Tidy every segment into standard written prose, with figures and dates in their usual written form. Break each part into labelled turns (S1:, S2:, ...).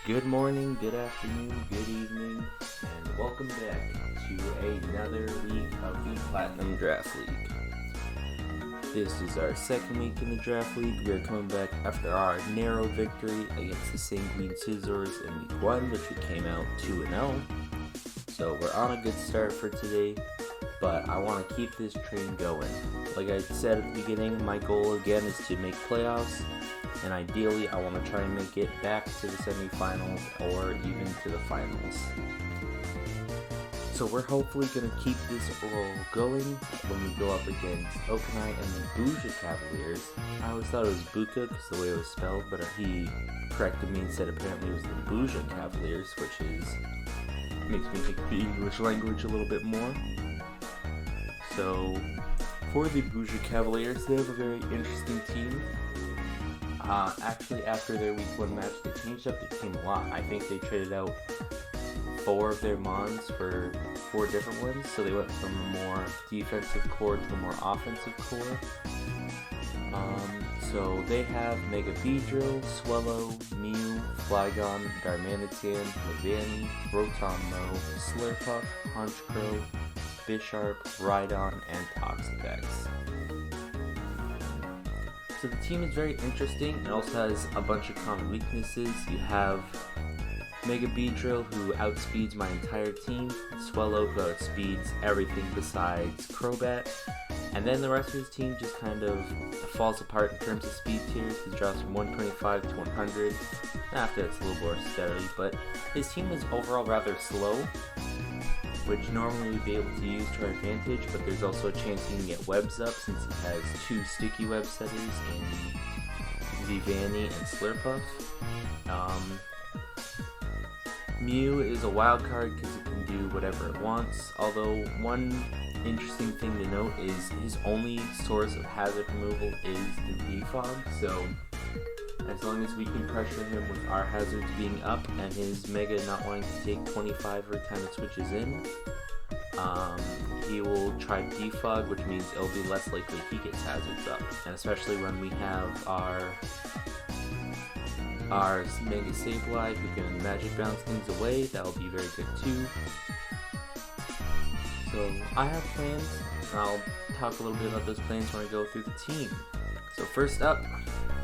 S1: Good morning, good afternoon, good evening, and welcome back to another week of the Platinum Draft League. This is our second week in the Draft League. We are coming back after our narrow victory against the Sanguine Scissors in week 1, which we came out 2-0. So we're on a good start for today, but I want to keep this train going. Like I said at the beginning, my goal again is to make playoffs. And ideally, I want to try and make it back to the semifinals or even to the finals. So we're hopefully going to keep this roll going when we go up against Okanai and the Buja Cavaliers. I always thought it was Buka because the way it was spelled, but he corrected me and said apparently it was the Buja Cavaliers, which makes me think the English language a little bit more. So for the Buja Cavaliers, they have a very interesting team. Actually, after their week 1 match, they changed up their team a lot. I think they traded out 4 of their Mons for 4 different ones, so they went from a more defensive core to a more offensive core. So they have Mega Beedrill, Swellow, Mew, Flygon, Darmanitan, Leviani, Rotom-Mo, Slurpuff, Honchkrow, Bisharp, Rhydon, and Toxapex. So the team is very interesting. It also has a bunch of common weaknesses. You have Mega Beedrill, who outspeeds my entire team, Swellow, who outspeeds everything besides Crobat, and then the rest of his team just kind of falls apart in terms of speed tiers. He drops from 125 to 100. After that's a little more steady, but his team is overall rather slow, which normally we'd be able to use to our advantage, but there's also a chance he can get webs up since he has 2 sticky web setters in Leviani and Slurpuff. Mew is a wild card because it can do whatever it wants, although one interesting thing to note is his only source of hazard removal is the defog, so as long as we can pressure him with our hazards being up and his Mega not wanting to take 25 every time it switches in, he will try defog, which means it'll be less likely he gets hazards up. And especially when we have our Mega Sableye who can magic bounce things away, that'll be very good too. So I have plans, and I'll talk a little bit about those plans when I go through the team. So first up,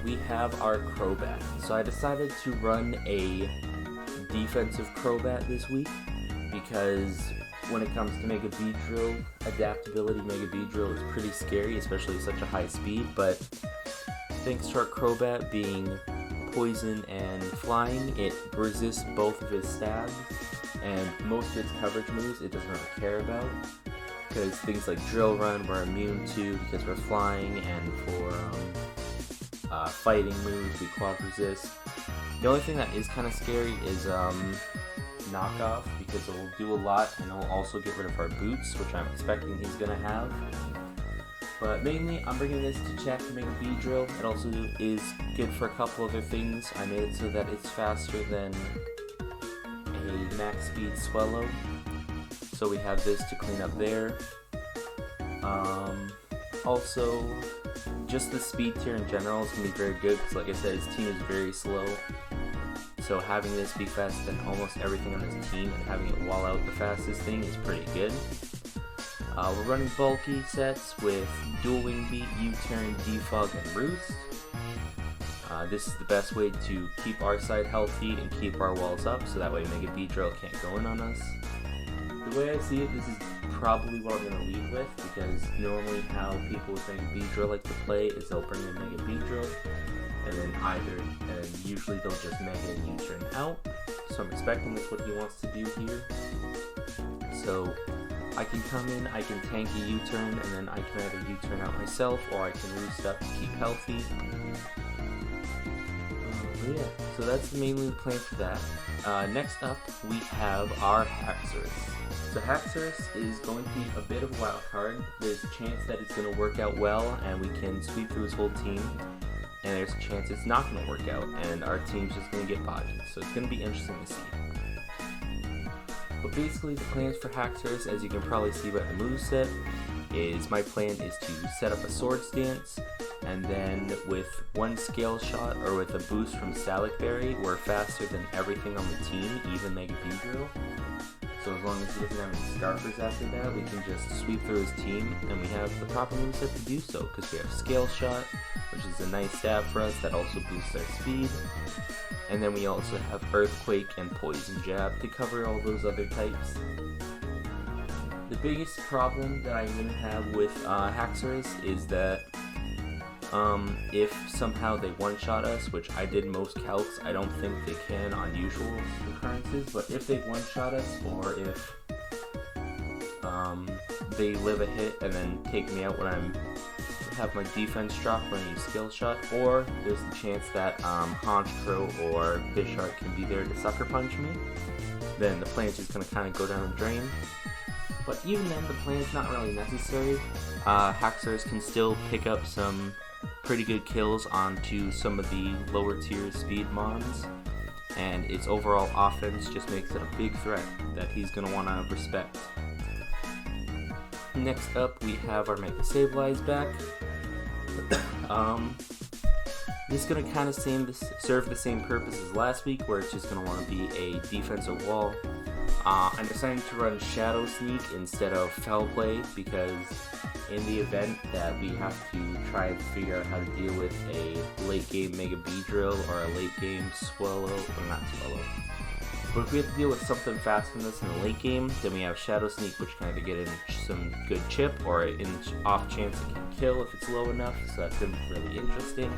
S1: we have our Crobat. So I decided to run a defensive Crobat this week because when it comes to Mega Beedrill, adaptability Mega Beedrill is pretty scary, especially at such a high speed, but thanks to our Crobat being poison and flying, it resists both of his stabs, and most of its coverage moves it doesn't really care about, because things like Drill Run we're immune to because we're flying, and for fighting moves we quad resist. The only thing that is kind of scary is Knockoff, because it will do a lot and it will also get rid of our boots, which I'm expecting he's going to have. But mainly I'm bringing this to check Mega Beedrill. It also is good for a couple other things. I made it so that it's faster than a max speed Swellow, so we have this to clean up there. Also, just the speed tier in general is going to be very good because, like I said, his team is very slow. So having this be faster than almost everything on his team and having it wall out the fastest thing is pretty good. We're running bulky sets with Dual Wing Beat, U-Turn, Defog, and Roost. This is the best way to keep our side healthy and keep our walls up, so that way Mega Beedrill can't go in on us. The way I see it, this is probably what I'm going to lead with, because normally how people with Mega Beedrill like to play is they'll bring in Mega Beedrill, and then usually they'll just Mega and U-Turn out. So I'm expecting that's what he wants to do here. So I can come in, I can tank a U-Turn, and then I can either U-Turn out myself, or I can roost up to keep healthy. Yeah, so that's mainly the plan for that. Next up, we have our Haxorus. So Haxorus is going to be a bit of a wild card. There's a chance that it's going to work out well, and we can sweep through his whole team. And there's a chance it's not going to work out, and our team's just going to get bodied. So it's going to be interesting to see. But basically, the plans for Haxorus, as you can probably see by the moveset, is my plan is to set up a Swords Dance, And then with one scale shot or with a boost from Salic Berry, we're faster than everything on the team, even Mega Beedrill. So as long as he doesn't have any Scarfers after that, we can just sweep through his team, and we have the proper moveset to do so, because we have Scale Shot, which is a nice stab for us that also boosts our speed. And then we also have Earthquake and Poison Jab to cover all those other types. The biggest problem that I'm going to have with Haxorus is that if somehow they one-shot us, which I did most calcs, I don't think they can on usual occurrences, but if they one-shot us, or if they live a hit and then take me out when I have my defense drop when I use Skill Shot, or there's the chance that Honchkrow or Bisharp can be there to Sucker Punch me, then the plan's just going to kind of go down the drain. But even then, the plan's not really necessary. Haxorus can still pick up some pretty good kills onto some of the lower tier speed mons, and its overall offense just makes it a big threat that he's going to want to respect. Next up, we have our Mega Sableye back. This is going to kind of serve the same purpose as last week, where it's just going to want to be a defensive wall. I'm deciding to run Shadow Sneak instead of Foul Play, because in the event that we have to try and figure out how to deal with a late game Mega Beedrill or a late game Swallow, or not Swallow, but if we have to deal with something fast from this in the late game, then we have Shadow Sneak, which can either get in some good chip or in off chance it can kill if it's low enough, so that's going to be really interesting.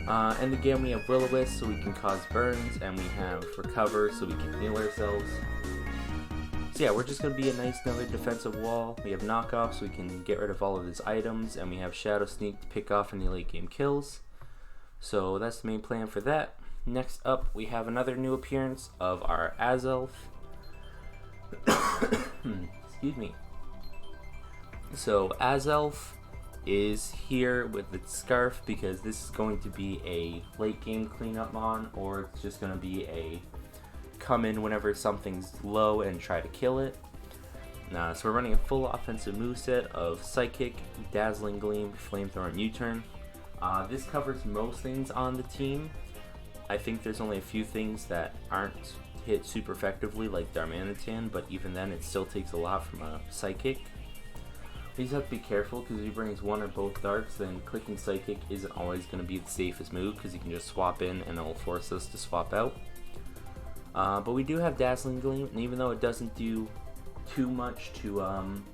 S1: And again, we have Will-O-Wisp, so we can cause burns, and we have Recover, so we can heal ourselves. So yeah, we're just going to be a nice another defensive wall. We have Knockoff, so we can get rid of all of his items, and we have Shadow Sneak to pick off any late game kills. So that's the main plan for that. Next up, we have another new appearance of our Azelf. Excuse me. So Azelf is here with its Scarf, because this is going to be a late game cleanup mon, or it's just going to be a come in whenever something's low and try to kill it. So we're running a full offensive moveset of Psychic, Dazzling Gleam, Flamethrower, and U-Turn. This covers most things on the team. I think there's only a few things that aren't hit super effectively, like Darmanitan, but even then it still takes a lot from a Psychic. You just have to be careful, because if he brings one or both darts, then clicking Psychic isn't always going to be the safest move, because you can just swap in and it will force us to swap out. But we do have Dazzling Gleam, and even though it doesn't do too much to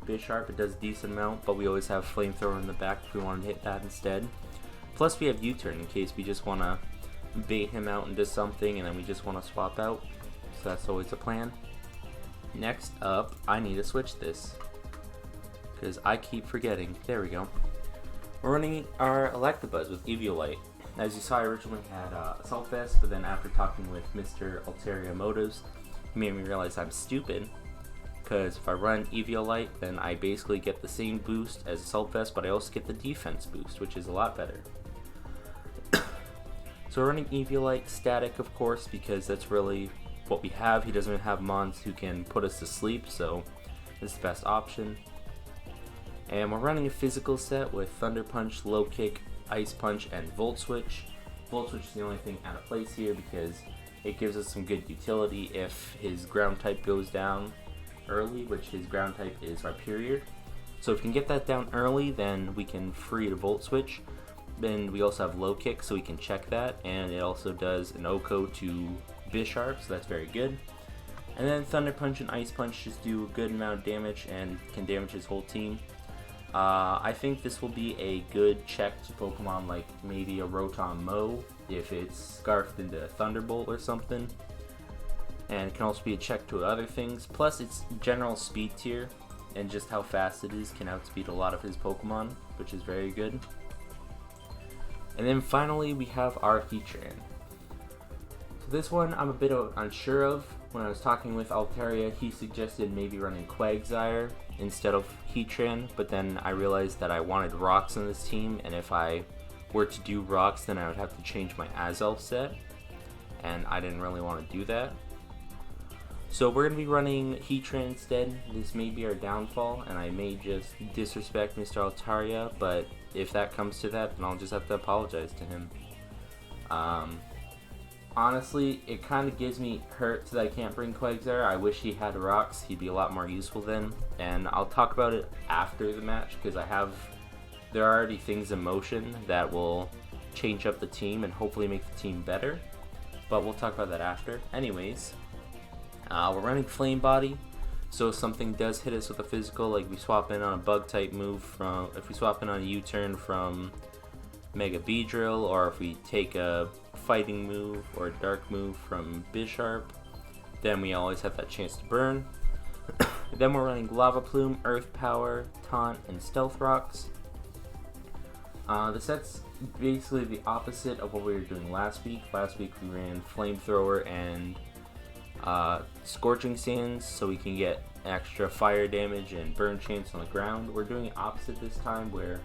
S1: Bisharp, it does a decent amount, but we always have Flamethrower in the back if we want to hit that instead. Plus we have U-Turn in case we just want to bait him out into something and then we just want to swap out, so that's always a plan. Next up, I need to switch this, because I keep forgetting. There we go. We're running our Electabuzz with Eviolite. As you saw, I originally had Assault Vest, but then after talking with Mr. Ulterior Motives, he made me realize I'm stupid, because if I run Eviolite, then I basically get the same boost as Assault Vest, but I also get the defense boost, which is a lot better. So we're running Eviolite static, of course, because that's really what we have. He doesn't have mons who can put us to sleep, so this is the best option. And we're running a physical set with Thunder Punch, Low Kick, Ice Punch, and Volt Switch. Volt Switch is the only thing out of place here, because it gives us some good utility if his ground type goes down early, which his ground type is Rhyperior. So if we can get that down early, then we can free to Volt Switch. Then we also have Low Kick, so we can check that, and it also does an Oko to Bisharp, so that's very good. And then Thunder Punch and Ice Punch just do a good amount of damage and can damage his whole team. I think this will be a good check to Pokemon like maybe a Rotom Mow if it's scarfed into Thunderbolt or something. And it can also be a check to other things. Plus its general speed tier and just how fast it is can outspeed a lot of his Pokemon, which is very good. And then finally we have our Heatran. So this one I'm a bit unsure of. When I was talking with Altaria, he suggested maybe running Quagsire instead of Heatran, but then I realized that I wanted Rocks on this team, and if I were to do Rocks, then I would have to change my Azelf set, and I didn't really want to do that. So we're going to be running Heatran instead. This may be our downfall, and I may just disrespect Mr. Altaria, but if that comes to that, then I'll just have to apologize to him. Honestly, it kind of gives me hurt that I can't bring Quagsire. I wish he had rocks. He'd be a lot more useful then. And I'll talk about it after the match, because there are already things in motion that will change up the team and hopefully make the team better. But we'll talk about that after. Anyways, we're running Flame Body. So if something does hit us with a physical, like we swap in on a bug type move if we swap in on a U-turn from Mega Beedrill, or if we take a fighting move or a dark move from Bisharp, then we always have that chance to burn. Then we're running Lava Plume, Earth Power, Taunt, and Stealth Rocks. The set's basically the opposite of what we were doing last week. Last week we ran Flamethrower and Scorching Sands so we can get extra fire damage and burn chance on the ground. We're doing the opposite this time, where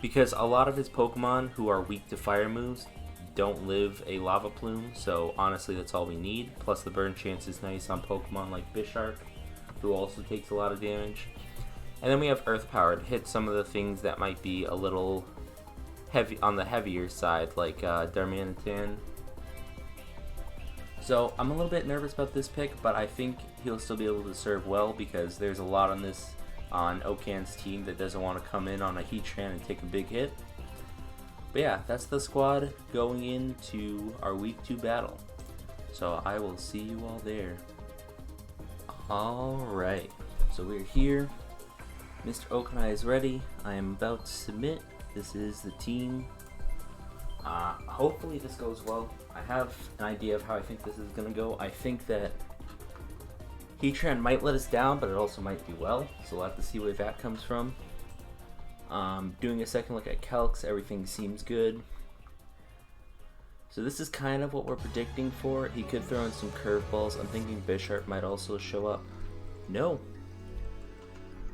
S1: because a lot of his Pokemon who are weak to fire moves don't live a Lava Plume, so honestly that's all we need. Plus the burn chance is nice on Pokemon like Bisharp, who also takes a lot of damage. And then we have Earth Power to hit some of the things that might be a little heavy on the heavier side, like Darmanitan. So I'm a little bit nervous about this pick, but I think he'll still be able to serve well, because there's a lot on Okan's team that doesn't want to come in on a Heatran and take a big hit. But yeah, that's the squad going into our Week 2 battle. So I will see you all there. Alright, so we're here. Mr. Okanai is ready. I am about to submit. This is the team. Hopefully this goes well. I have an idea of how I think this is going to go. I think that Heatran might let us down, but it also might do well. So we'll have to see where that comes from. Doing a second look at Calcs, everything seems good. So this is kind of what we're predicting for. He could throw in some curveballs. I'm thinking Bisharp might also show up. No.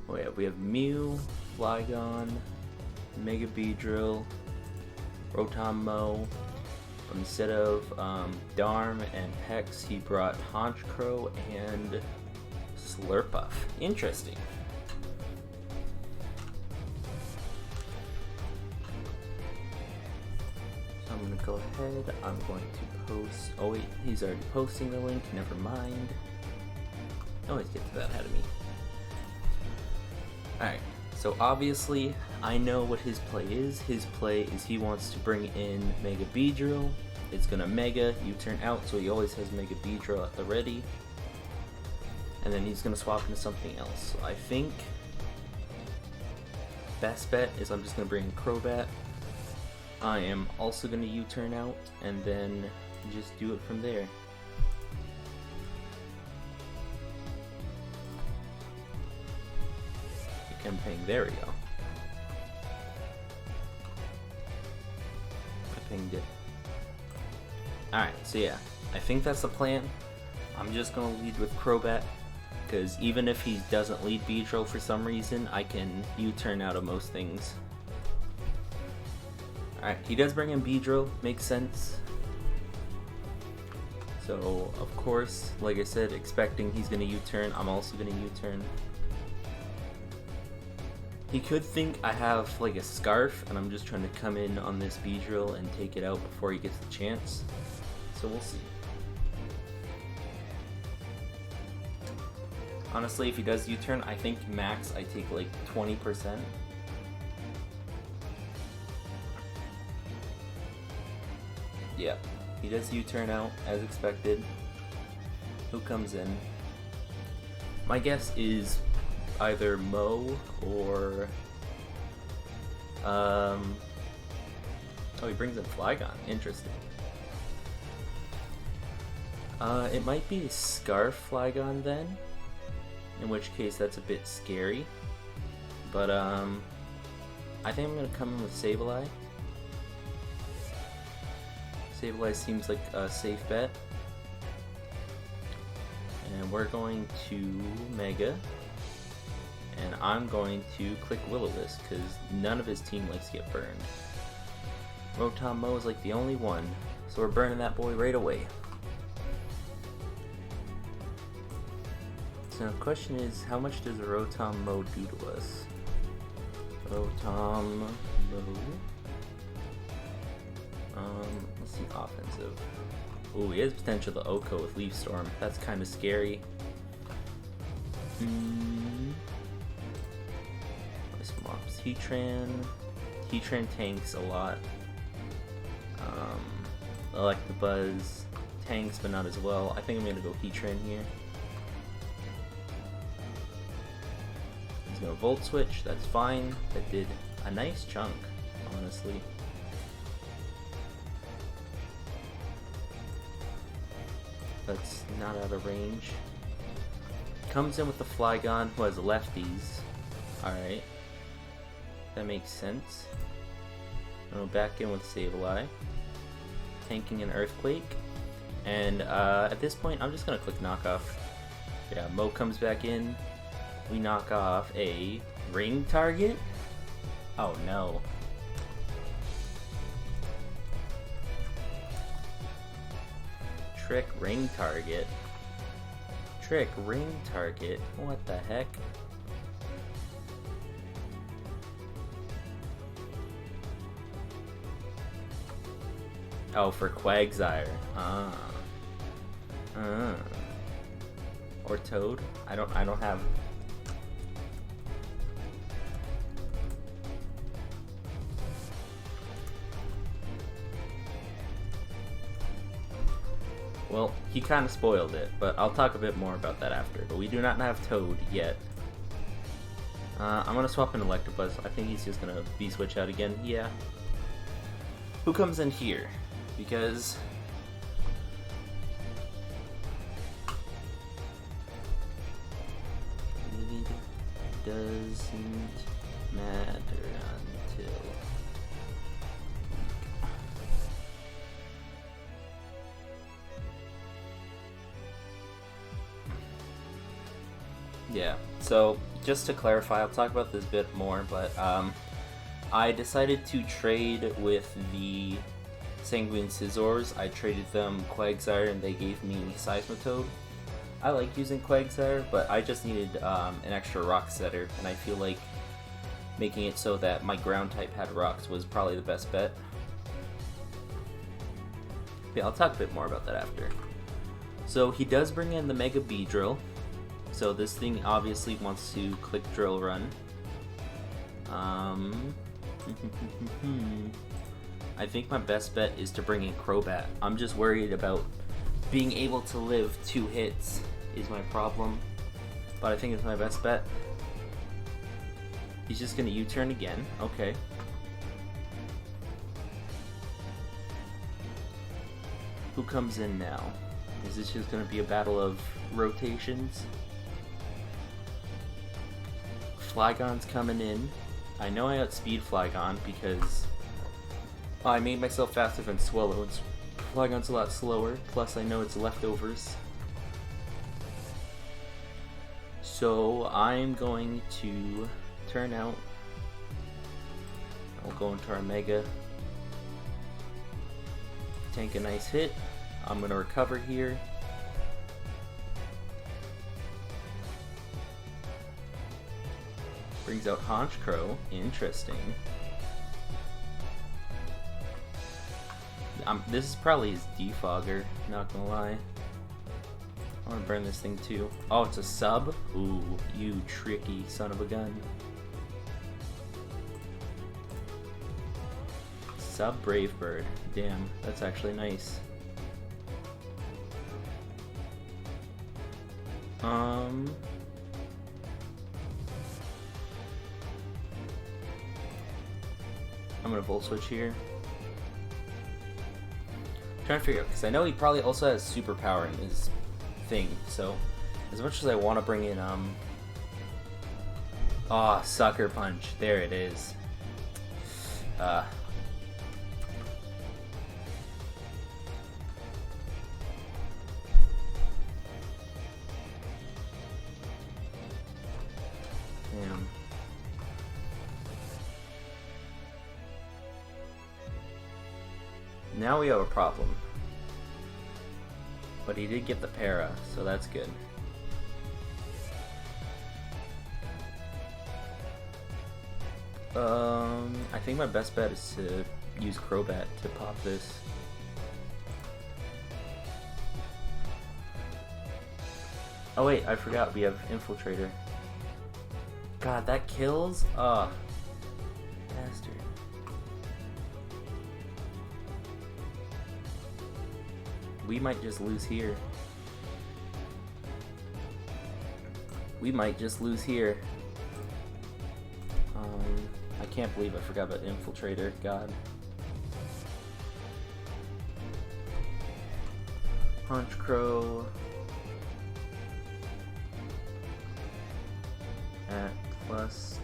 S1: Oh yeah, we have Mew, Flygon, Mega Beedrill, Rotom-Mow. Instead of Darm and Hex, he brought Honchkrow and Slurpuff. Interesting. So I'm going to go ahead. I'm going to post. Oh wait, he's already posting the link. Never mind. Always get to that ahead of me. Alright. So obviously, I know what his play is. His play is he wants to bring in Mega Beedrill. It's gonna Mega, U-turn out, so he always has Mega Beedrill at the ready. And then he's gonna swap into something else. So I think best bet is I'm just gonna bring Crobat. I am also gonna U-turn out and then just do it from there. Campaign, there we go. I pinged it. Alright, so yeah, I think that's the plan. I'm just gonna lead with Crobat, because even if he doesn't lead Beedrill for some reason, I can U-turn out of most things. Alright, he does bring in Beedrill, makes sense. So, of course, like I said, expecting he's gonna U-turn, I'm also gonna U-turn. He could think I have like a Scarf and I'm just trying to come in on this Beedrill and take it out before he gets the chance. So we'll see. Honestly, if he does U-turn, I think max I take like 20%. Yeah, he does U-turn out as expected. Who comes in? My guess is either Mow or oh, he brings in Flygon. Interesting. It might be Scarf Flygon then, in which case that's a bit scary. But I think I'm gonna come in with Sableye. Sableye seems like a safe bet. And we're going to Mega. And I'm going to click Will-O-Wisp because none of his team likes to get burned. Rotom-Mow is like the only one, so we're burning that boy right away. So the question is, how much does a Rotom mode do to us? Rotom mode. Let's see, offensive. Ooh, he has potential to Oko with Leaf Storm. That's kind of scary. This mops Heatran. Heatran tanks a lot. Electabuzz tanks, but not as well. I think I'm gonna go Heatran here. He's gonna Volt Switch. That's fine. That did a nice chunk, honestly. That's not out of range. Comes in with the Flygon, who has lefties. Alright. That makes sense. I'll back in with Sableye. Tanking an Earthquake. And at this point, I'm just going to click Knock Off. Yeah, Mo comes back in. We knock off a Ring target? Oh no. Trick Ring target. Trick Ring target? What the heck? Oh, for Quagsire. Or Toad? I don't have. Well, he kind of spoiled it, but I'll talk a bit more about that after. But we do not have Toad yet. I'm gonna swap in Electabuzz. I think he's just gonna B-switch out again. Yeah. Who comes in here? Because it doesn't matter until yeah. So just to clarify, I'll talk about this a bit more, but I decided to trade with the Sanguine Scizors. I traded them Quagsire and they gave me Seismitoad. I like using Quagsire, but I just needed an extra Rock Setter, and I feel like making it so that my ground type had rocks was probably the best bet. Yeah, I'll talk a bit more about that after. So he does bring in the Mega Beedrill. So this thing obviously wants to click Drill Run. I think my best bet is to bring in Crobat. I'm just worried about being able to live 2 hits is my problem. But I think it's my best bet. He's just gonna U-turn again. Okay. Who comes in now? Is this just gonna be a battle of rotations? Flygon's coming in. I know I outspeed Flygon because I made myself faster than Swallow. Flygon's a lot slower, plus I know it's leftovers. So I'm going to turn out. I'll go into our Mega. Tank a nice hit. I'm going to recover here. Brings out Honchkrow. Interesting. This is probably his Defogger, not gonna lie. I wanna burn this thing too. Oh, it's a sub? Ooh, you tricky son of a gun. Sub Brave Bird. Damn, that's actually nice. I'm gonna Volt Switch here. Trying to figure out, because I know he probably also has superpower in his thing, so as much as I want to bring in Sucker Punch, there it is. Damn. Now we have a problem. But he did get the para, so that's good. I think my best bet is to use Crobat to pop this. Oh wait, I forgot we have Infiltrator. God, that kills? Ugh. Bastard. We might just lose here. We might just lose here. I can't believe I forgot about Infiltrator. God. Honchkrow at +2.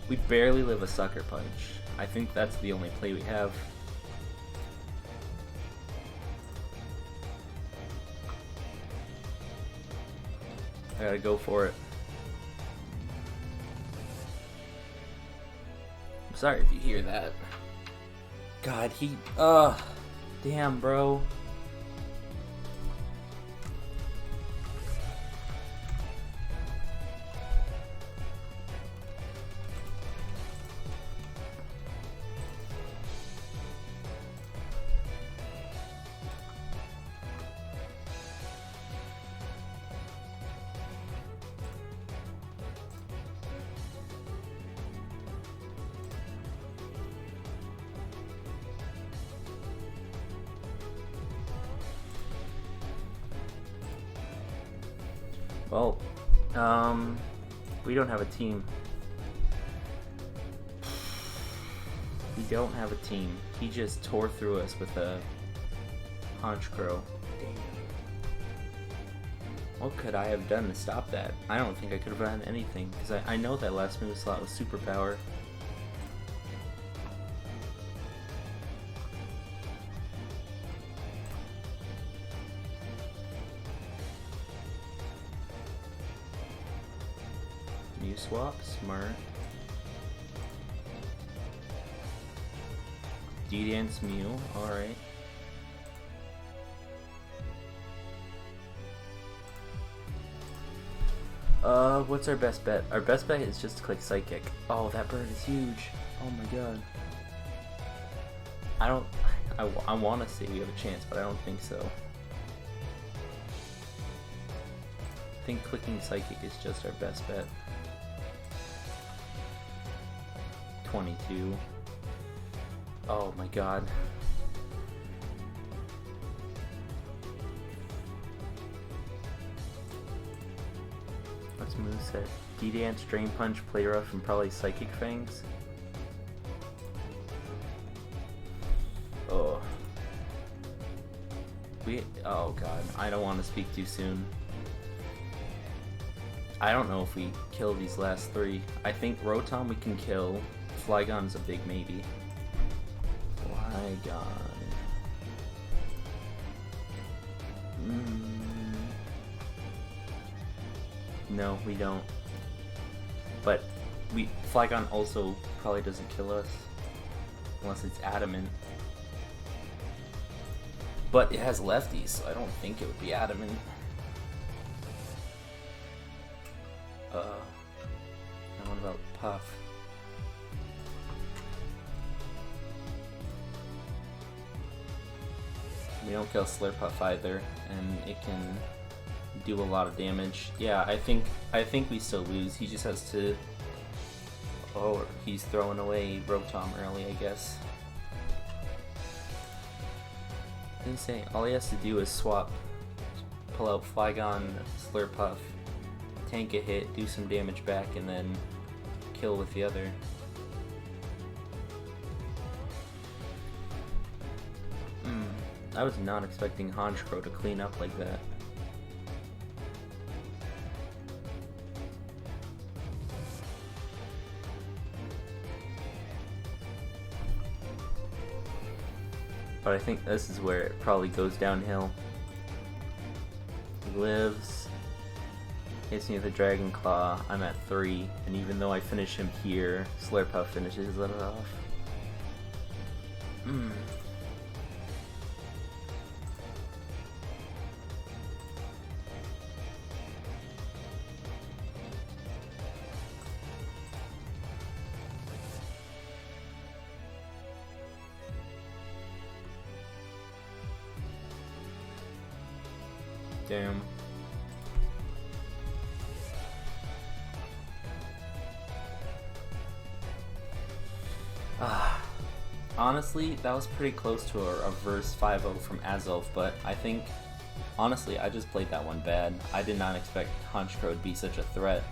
S1: We barely live a Sucker Punch. I think that's the only play we have. I gotta go for it. I'm sorry if you hear that. God, damn, bro. Well, we don't have a team. We don't have a team. He just tore through us with a Honchkrow. Damn. What could I have done to stop that? I don't think I could have done anything, because I know that last move slot was superpower. New swap, smart. D-Dance Mew, alright. What's our best bet? Our best bet is just to click Psychic. Oh, that bird is huge. Oh my god. I want to say we have a chance, but I don't think so. I think clicking Psychic is just our best bet. 22. Oh my god. What's moveset? D-Dance, Drain Punch, Play Rough, and probably Psychic Fangs. Oh. Oh god, I don't want to speak too soon. I don't know if we kill these last three. I think Rotom we can kill. Flygon's a big maybe. Flygon. No, we don't. But Flygon also probably doesn't kill us unless it's adamant. But it has lefties, so I don't think it would be adamant. Now what about Puff? We don't kill Slurpuff either, and it can do a lot of damage. Yeah, I think we still lose. He just has to. Oh, he's throwing away Rotom early, I guess. Insane. All he has to do is swap, pull out Flygon, Slurpuff, tank a hit, do some damage back, and then kill with the other. I was not expecting Honchkrow to clean up like that. But I think this is where it probably goes downhill. He lives, hits me with a Dragon Claw, I'm at 3, and even though I finish him here, Slurpuff finishes it off. Damn. Honestly, that was pretty close to a reverse 5-0 from Azov, but I think, honestly, I just played that one bad. I did not expect Honchkrow to be such a threat.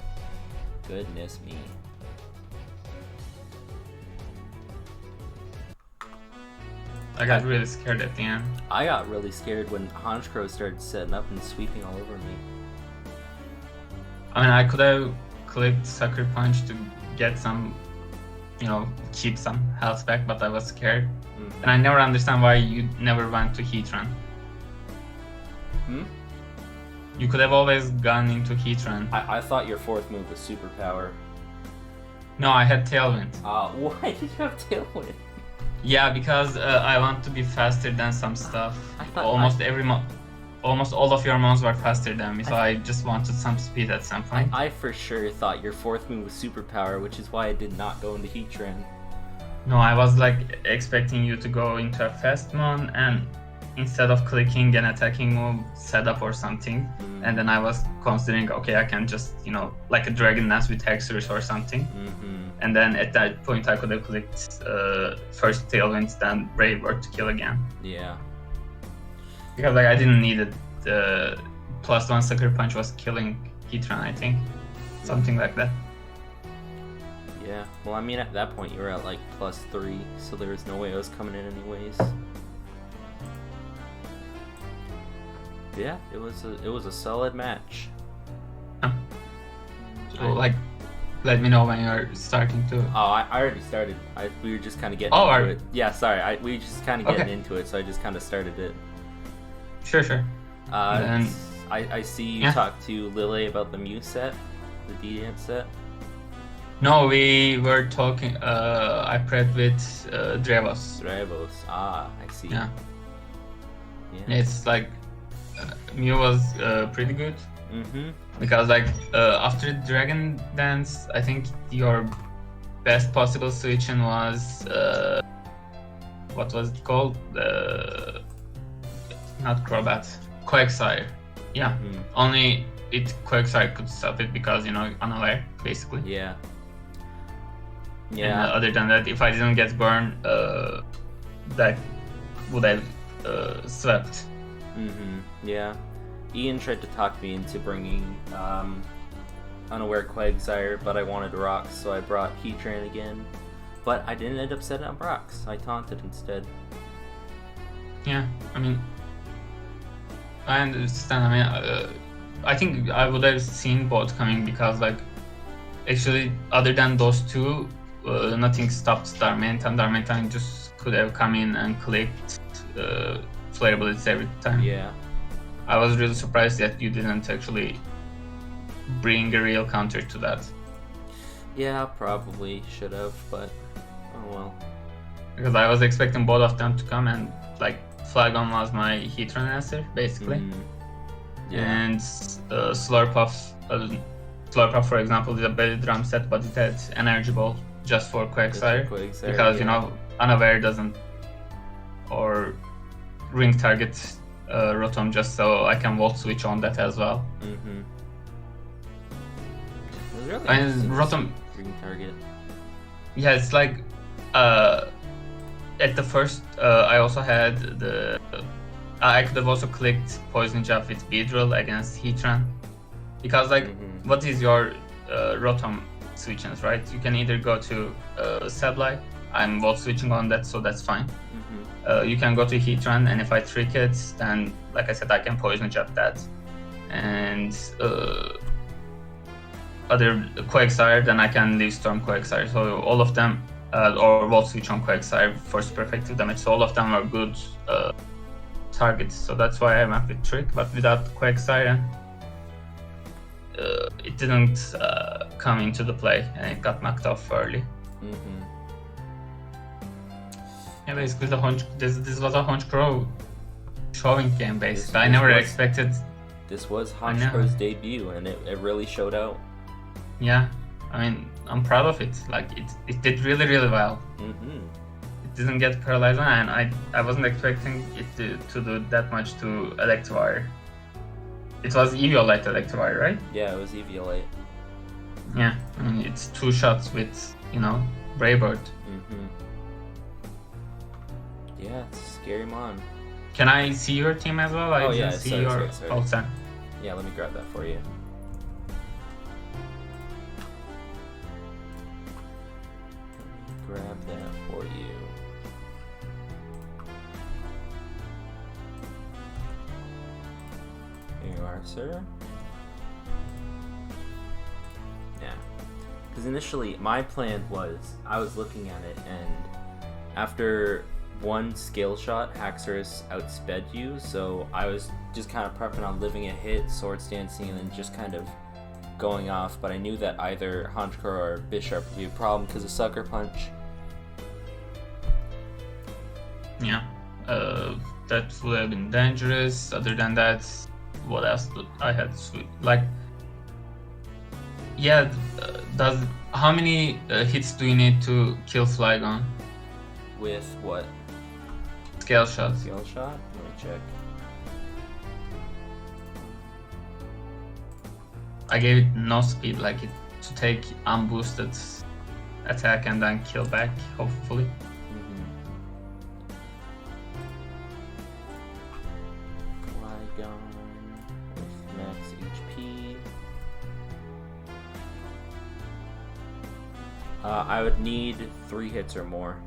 S1: Goodness me.
S2: I got really scared at the end.
S1: I got really scared when Honchkrow started setting up and sweeping all over me.
S2: I mean, I could have clicked Sucker Punch to get some, you know, keep some health back, but I was scared. And I never understand why you never went to Heatran. You could have always gone into Heatran.
S1: I thought your fourth move was Superpower.
S2: No, I had Tailwind.
S1: Why did you have Tailwind?
S2: Yeah, because I want to be faster than some stuff. Almost all of your mons were faster than me, so I just wanted some speed at some point.
S1: I for sure thought your fourth move was Superpower, which is why I did not go into Heatran.
S2: No, I was like expecting you to go into a fast mon and instead of clicking an attacking move, set up or something. And then I was considering, okay, I can just, you know, like a Dragon Dance with Hexerus or something. And then at that point I could have clicked first Tailwind, then Brave Bird to kill again.
S1: Yeah.
S2: Because like I didn't need it. The +1 Sucker Punch was killing Heatran, I think. Something like that.
S1: Yeah, well I mean at that point you were at like +3, so there was no way I was coming in anyways. Yeah, it was a solid match.
S2: So like, let me know when you're starting to.
S1: Oh, I already started. We were just kind of getting into it. Yeah, sorry. We were just kind of getting into it, so I just kind of started it.
S2: Sure.
S1: I see you talked to Lily about the Mew set, the D-Dance set.
S2: No, we were talking. I prayed with Drevos.
S1: I see.
S2: Yeah. It's like Mew was pretty good. Because like after Dragon Dance, I think your best possible switching was what was it called? Not Crobat, Quagsire. Yeah. Only Quagsire could stop it because, you know, unaware basically.
S1: Yeah.
S2: And other than that, if I didn't get burned, that would have swept.
S1: Yeah. Ian tried to talk me into bringing Unaware Quagsire, but I wanted rocks, so I brought Heatran again. But I didn't end up setting up rocks. I taunted instead.
S2: Yeah, I mean, I understand. I mean, I think I would have seen both coming because, like, actually, other than those two, nothing stopped Darmanitan. Darmanitan just could have come in and clicked Flare Blitz every time.
S1: Yeah.
S2: I was really surprised that you didn't actually bring a real counter to that.
S1: Yeah, probably should have, but oh well.
S2: Because I was expecting both of them to come and, like, Flagon was my Heatran answer, basically. And Slurpuff, for example, is a Belly Drum set, but it had Energy Ball just for Quagsire. Because, you know, Unaware doesn't, or Ring Target Rotom just so I can Volt Switch on that as well.
S1: Really
S2: and Rotom
S1: Ring Target.
S2: Yeah, it's like at the first I also had the I could have also clicked Poison Jab with Beedrill against Heatran because like what is your Rotom switches, right? You can either go to Sableye. I'm Volt switching on that, so that's fine. You can go to Heatran, and if I trick it, then like I said, I can Poison Jab that. And other Quagsire, then I can leave Storm Quagsire. So all of them, or Volt Switch on Quagsire for super effective damage. So all of them are good targets. So that's why I went with Trick. But without Quagsire, it didn't come into the play, and it got knocked off early. Yeah, basically this was a Honchkrow showing game based. I never expected.
S1: This was Honchkrow's debut, and it really showed out.
S2: Yeah, I mean, I'm proud of it. Like it did really well. It didn't get paralyzed, and I wasn't expecting it to do that much to Electivire. it was Eviolite Electivire, right?
S1: Yeah, it was Eviolite.
S2: Yeah, I mean, it's 2 shots with, Braybird.
S1: Mm-hmm. Yeah, it's a scary mon.
S2: Can I see your team as well? I
S1: yeah,
S2: didn't see
S1: sorry,
S2: your
S1: sorry.
S2: Pulsan.
S1: Yeah, let me grab that for you. Grab that for you. Here you are, sir. Yeah. Because initially, my plan was, I was looking at it, and after one skill shot, Haxorus outsped you, so I was just kind of prepping on living a hit, Swords Dancing, and then just kind of going off, but I knew that either Honchkrow or Bisharp would be a problem because of Sucker Punch.
S2: Yeah, that would have been dangerous. Other than that, what else did I had? Yeah, how many hits do you need to kill Flygon?
S1: With what?
S2: Scale shot.
S1: Scale shot? Let me check.
S2: I gave it no speed, like it to take unboosted attack and then kill back, hopefully.
S1: Flygon with max HP. I would need 3 hits or more.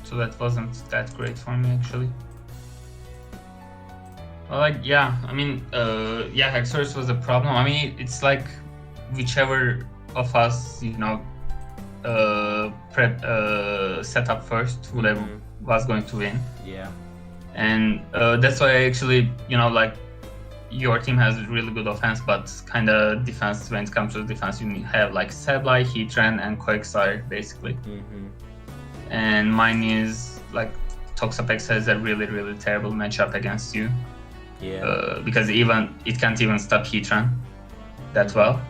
S2: So that wasn't that great for me, actually. Well, Haxorus was a problem. I mean, it's like whichever of us, set up first, whoever was going to win.
S1: Yeah.
S2: And that's why actually, your team has really good offense, but kind of defense. When it comes to defense, you have like Sableye, Heatran, and Quagsire, basically. And mine is like Toxapex has a really, really terrible matchup against you.
S1: Yeah.
S2: Because even it can't even stop Heatran that well.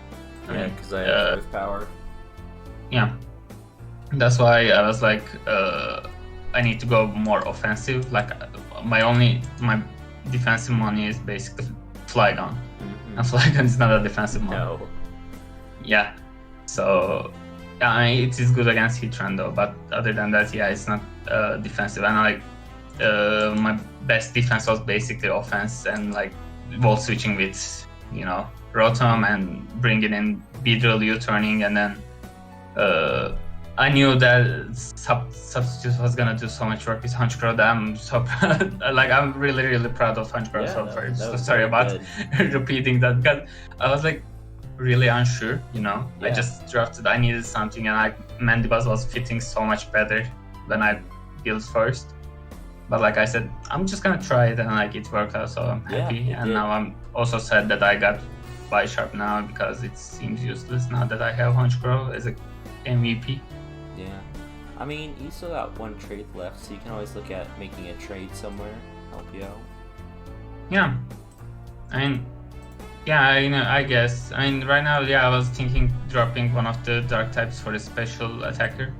S1: Yeah, because I have Earth Power.
S2: Yeah. That's why I was like, I need to go more offensive. Like my defensive money is basically Flygon. And Flygon is not a defensive money.
S1: No.
S2: Yeah. So it is good against Heatran though, but other than that, it's not defensive. And my best defense was basically offense and like volt switching with Rotom and bringing in Beedrill U-turning, and then I knew that substitute was gonna do so much work with Honchkrow that I'm so proud. I'm really, really proud of Honchkrow so far. So sorry about repeating that, because I was like really unsure, I just drafted, I needed something, and Mandibuzz was fitting so much better when I built first. But like I said, I'm just gonna try it, and it worked out, so I'm happy. And now I'm also sad that I got Bisharp now, because it seems useless now that I have Honchkrow as a MVP.
S1: Yeah. I mean, you still got 1 trade left, so you can always look at making a trade somewhere, help you out.
S2: Yeah. I mean, I guess. I mean, right now, I was thinking dropping one of the dark types for a special attacker.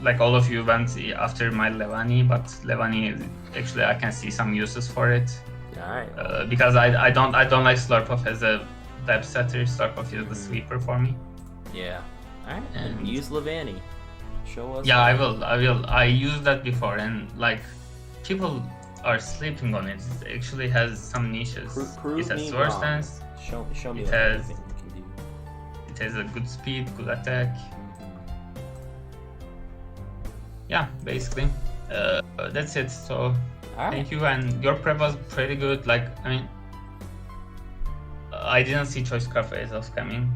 S2: Like all of you went after my Levani, but Levani, actually, I can see some uses for it.
S1: Alright.
S2: Because I don't like Slurpuff as a depth setter. Slurpuff is the sweeper for me.
S1: Yeah. Alright. And use Levani. Show us.
S2: Yeah, I will. I used that before, and like people are sleeping on it. It actually has some niches.
S1: Prove
S2: it has
S1: me
S2: Sword
S1: wrong.
S2: Stance.
S1: Show me
S2: it
S1: what
S2: has,
S1: you can do.
S2: It has a good speed, good attack. Yeah, basically. That's it. So thank you. And your prep was pretty good. Like, I mean, I didn't see Choice Scarf Azoth coming.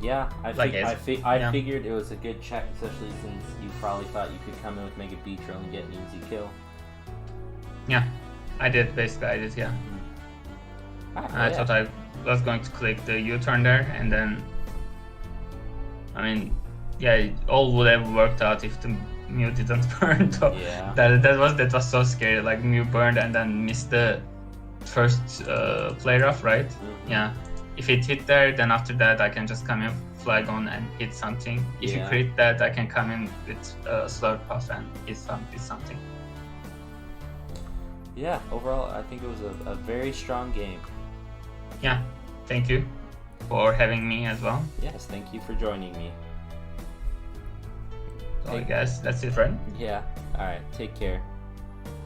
S1: Yeah, I
S2: Yeah.
S1: figured it was a good check, especially since you probably thought you could come in with Mega Beedrill and get an easy kill.
S2: Yeah, I did. Basically, I did. Yeah. I thought I was going to click the U-turn there, and then, I mean, it all would have worked out if the Mew didn't burn. So that was so scary. Like Mew burned and then missed the first play rough, right? Yeah. If it hit there, then after that I can just come in Flygon and hit something. If you crit that, I can come in with Slurpuff and hit something.
S1: yeah, overall, I think it was a very strong game.
S2: Yeah, thank you for having me as well.
S1: Yes, thank you for joining me.
S2: So I guess that's it, right?
S1: Yeah, alright, take care.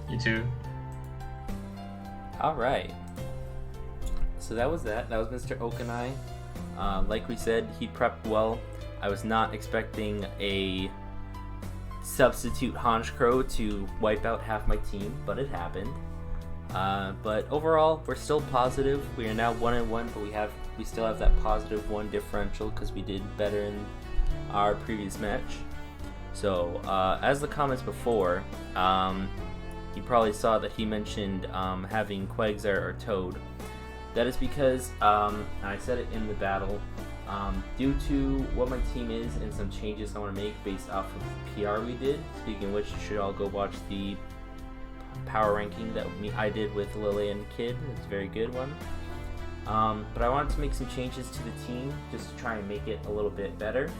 S2: You too.
S1: Alright. So that was that. That was Mr. Okanai. Like we said, he prepped well. I was not expecting a substitute Honchkrow to wipe out half my team, but it happened. But overall, we're still positive. We are now 1-1, but we still have that positive 1 differential because we did better in our previous match. So as the comments before, you probably saw that he mentioned having Quagsire or Toad. That is because, I said it in the battle, due to what my team is and some changes I want to make based off of the PR we did. Speaking of which, you should all go watch the power ranking that I did with Lily and Kid. It's a very good one. But I wanted to make some changes to the team just to try and make it a little bit better.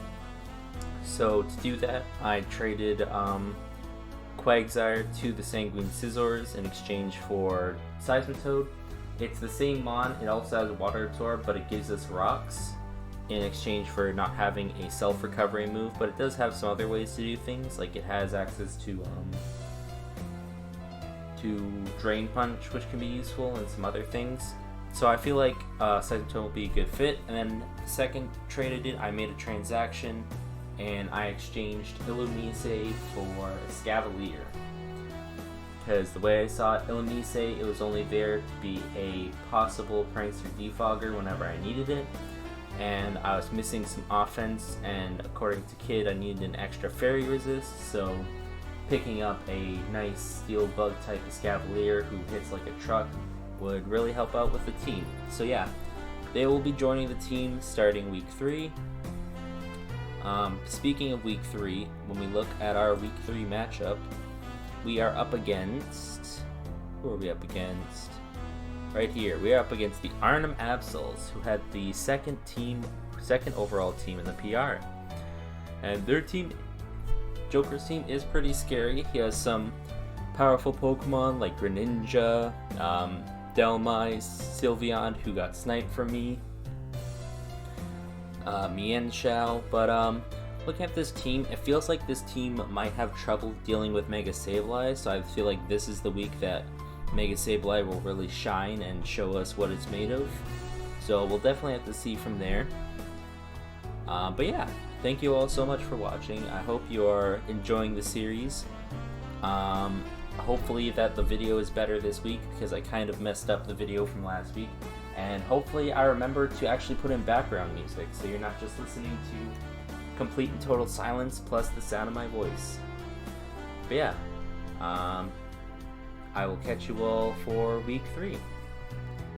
S1: So to do that, I traded Quagsire to the Sanguine Scizors in exchange for Seismitoad. It's the same mon, it also has a water absorb, but it gives us rocks in exchange for not having a self-recovery move, but it does have some other ways to do things, like it has access to Drain Punch, which can be useful, and some other things. So I feel like Seismitoad will be a good fit. And then the second trade I did, I made a transaction, and I exchanged Illumise for Scavalier. Because the way I saw it, Illumise, it was only there to be a possible Prankster Defogger whenever I needed it. And I was missing some offense, and according to Kid, I needed an extra Fairy Resist, so picking up a nice Steel Bug type of Scavalier who hits like a truck would really help out with the team. So yeah, they will be joining the team starting week 3. Speaking of week 3, when we look at our week 3 matchup, we are up against... Who are we up against? Right here, we are up against the Arnhem Absols, who had the second overall team in the PR. And their team, Joker's team, is pretty scary. He has some powerful Pokemon like Greninja, Delmise, Sylveon, who got sniped from me, Mienshao, but looking at this team, it feels like this team might have trouble dealing with Mega Sableye, so I feel like this is the week that Mega Sableye will really shine and show us what it's made of. So we'll definitely have to see from there. But yeah, thank you all so much for watching. I hope you are enjoying the series. Hopefully that the video is better this week, because I kind of messed up the video from last week. And hopefully I remember to actually put in background music, so you're not just listening to complete and total silence plus the sound of my voice. But yeah, I will catch you all for week 3.